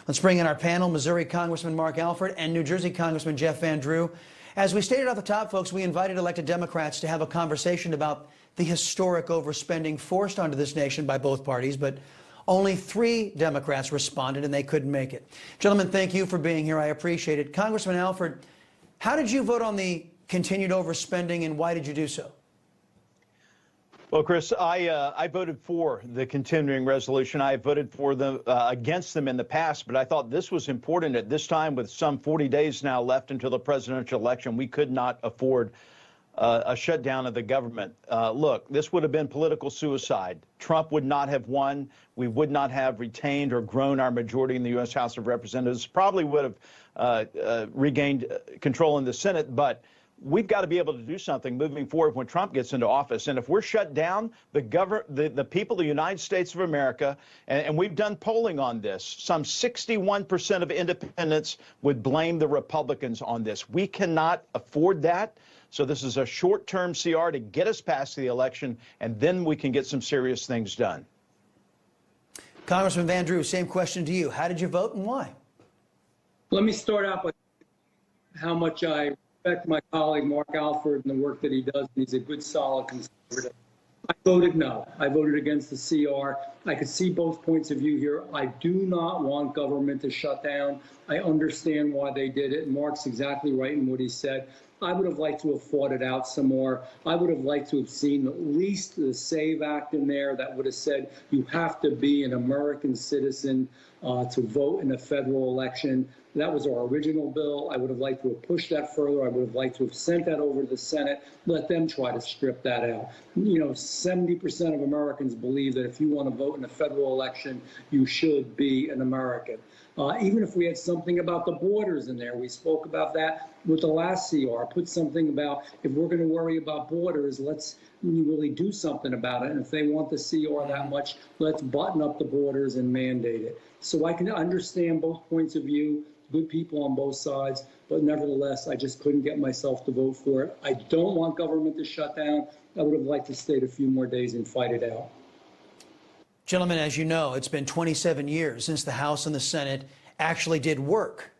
Let's bring in our panel, Missouri Congressman Mark Alford and New Jersey Congressman Jeff Van Drew. As we stated off the top, folks, we invited elected Democrats to have a conversation about the historic overspending forced onto this nation by both parties, but only 3 Democrats responded and they couldn't make it. Gentlemen, thank you for being here. I appreciate it. Congressman Alford, how did you vote on the continued overspending and why did you do so? Well, Chris, I voted for the continuing resolution. I voted for them against them in the past, but I thought this was important at this time with some 40 days now left until the presidential election. We could not afford a shutdown of the government. Look, this would have been political suicide. Trump would not have won. We would not have retained or grown our majority in the U.S. House of Representatives. Probably would have regained control in the Senate, but we've got to be able to do something moving forward when Trump gets into office. And if we're shut down, the people of the United States of America, and we've done polling on this, some 61% of independents would blame the Republicans on this. We cannot afford that. So this is a short-term CR to get us past the election, and then we can get some serious things done. Congressman Van Drew, same question to you. How did you vote and why? Let me start out by how much I respect my colleague Mark Alford and the work that he does. He's a good, solid conservative. I voted no. I voted against the CR. I could see both points of view here. I do not want government to shut down. I understand why they did it. Mark's exactly right in what he said. I would have liked to have fought it out some more. I would have liked to have seen at least the SAVE Act in there that would have said you have to be an American citizen to vote in a federal election. That was our original bill. I would have liked to have pushed that further. I would have liked to have sent that over to the Senate, let them try to strip that out. You know, 70% of Americans believe that if you want to vote in a federal election, you should be an American. Even if we had something about the borders in there, we spoke about that with the last CR, put something about if we're going to worry about borders, let's really do something about it. And if they want the CR that much, let's button up the borders and mandate it. So I can understand both points of view, good people on both sides, but nevertheless, I just couldn't get myself to vote for it. I don't want government to shut down. I would have liked to stay a few more days and fight it out. Gentlemen, as you know, it's been 27 years since the House and the Senate actually did work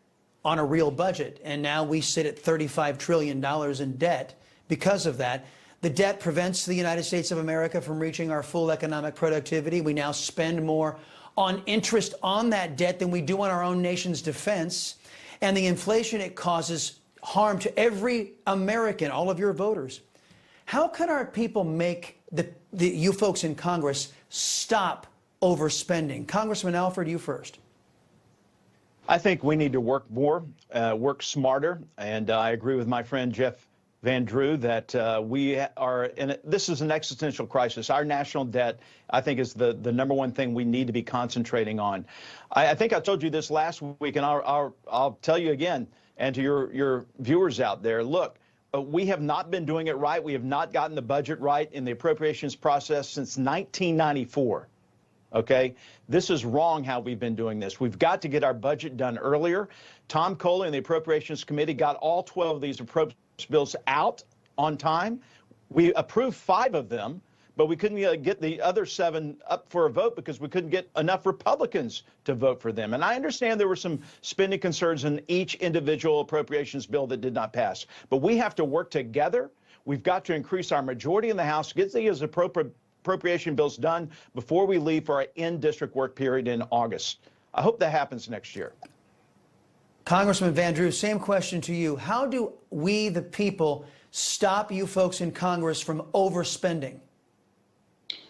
on a real budget, and now we sit at $35 trillion in debt because of that. The debt prevents the United States of America from reaching our full economic productivity. We now spend more on interest on that debt than we do on our own nation's defense. And the inflation, it causes harm to every American, all of your voters. How can our people make you folks in Congress stop overspending? Congressman Alford, you first. I think we need to work more, work smarter, and I agree with my friend Jeff Van Drew that we are in this is an existential crisis. Our national debt, I think, is the number one thing we need to be concentrating on. I think I told you this last week, and I'll tell you again, and to your viewers out there, look, we have not been doing it right. We have not gotten the budget right in the appropriations process since 1994. Okay, this is wrong how we've been doing this. We've got to get our budget done earlier. Tom Coley and the Appropriations Committee got all 12 of these appropriations bills out on time. We approved 5 of them, but we couldn't get the other 7 up for a vote because we couldn't get enough Republicans to vote for them. And I understand there were some spending concerns in each individual appropriations bill that did not pass. But we have to work together. We've got to increase our majority in the House, get these appropriation bills done before we leave for our in-district work period in August. I hope that happens next year. Congressman Van Drew, same question to you. How do we, the people, stop you folks in Congress from overspending?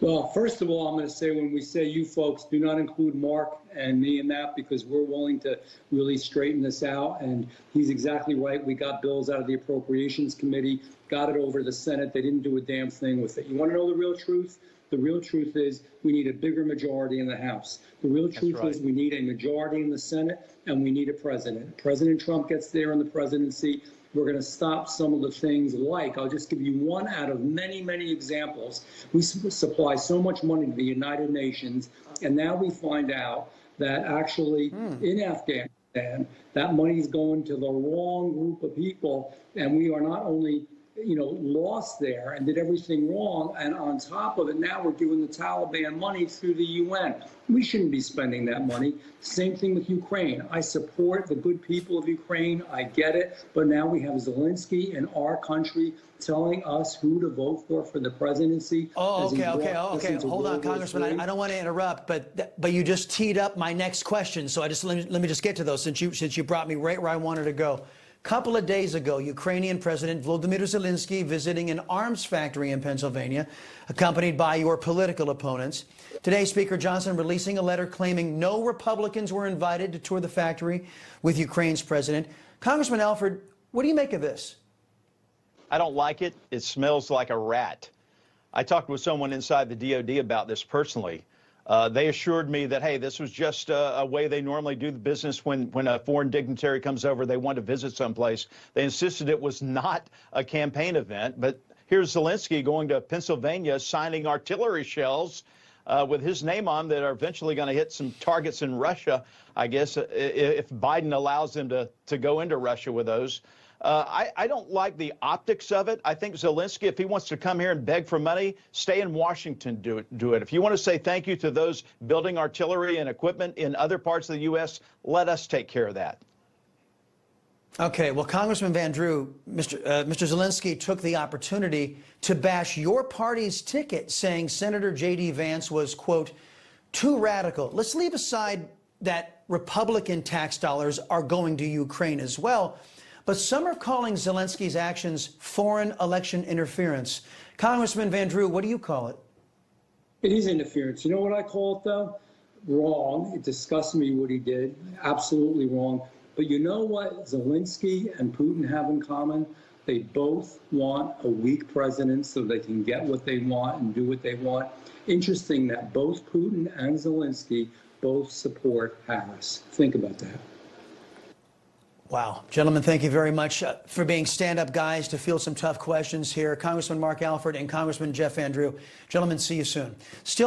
Well, first of all, I'm going to say when we say you folks, do not include Mark and me in that because we're willing to really straighten this out. And he's exactly right. We got bills out of the Appropriations Committee, got it over to the Senate. They didn't do a damn thing with it. You want to know the real truth? The real truth is we need a bigger majority in the House. The real truth is we need a majority in the Senate, and we need a president. President Trump gets there in the presidency. We're going to stop some of the things like, I'll just give you one out of many, many examples. We supply so much money to the United Nations, and now we find out that actually in Afghanistan, that money is going to the wrong group of people, and we are not only lost there and did everything wrong. And on top of it, now we're giving the Taliban money through the UN. We shouldn't be spending that money. Same thing with Ukraine. I support the good people of Ukraine. I get it. But now we have Zelenskyy in our country telling us who to vote for the presidency. Oh, okay. Hold on, Congressman. I don't want to interrupt, but you just teed up my next question. So let me just get to those since you brought me right where I wanted to go. Couple of days ago, Ukrainian President Volodymyr Zelenskyy visiting an arms factory in Pennsylvania, accompanied by your political opponents. Today, Speaker Johnson releasing a letter claiming no Republicans were invited to tour the factory with Ukraine's president. Congressman Alford, what do you make of this? I don't like it. It smells like a rat. I talked with someone inside the DOD about this personally. They assured me that, hey, this was just a way they normally do the business when a foreign dignitary comes over, they want to visit someplace. They insisted it was not a campaign event. But here's Zelenskyy going to Pennsylvania signing artillery shells with his name on that are eventually going to hit some targets in Russia, I guess, if Biden allows them to go into Russia with those. I don't like the optics of it. I think Zelenskyy, if he wants to come here and beg for money, stay in Washington, do it. If you want to say thank you to those building artillery and equipment in other parts of the U.S., let us take care of that. Okay, well, Congressman Van Drew, Mr. Zelenskyy took the opportunity to bash your party's ticket, saying Senator J.D. Vance was, quote, too radical. Let's leave aside that Republican tax dollars are going to Ukraine as well. But some are calling Zelenskyy's actions foreign election interference. Congressman Van Drew, what do you call it? It is interference. You know what I call it, though? Wrong. It disgusts me what he did. Absolutely wrong. But you know what Zelenskyy and Putin have in common? They both want a weak president so they can get what they want and do what they want. Interesting that both Putin and Zelenskyy both support Harris. Think about that. Wow. Gentlemen, thank you very much for being stand-up guys to field some tough questions here. Congressman Mark Alford and Congressman Jeff Van Drew. Gentlemen, see you soon. Still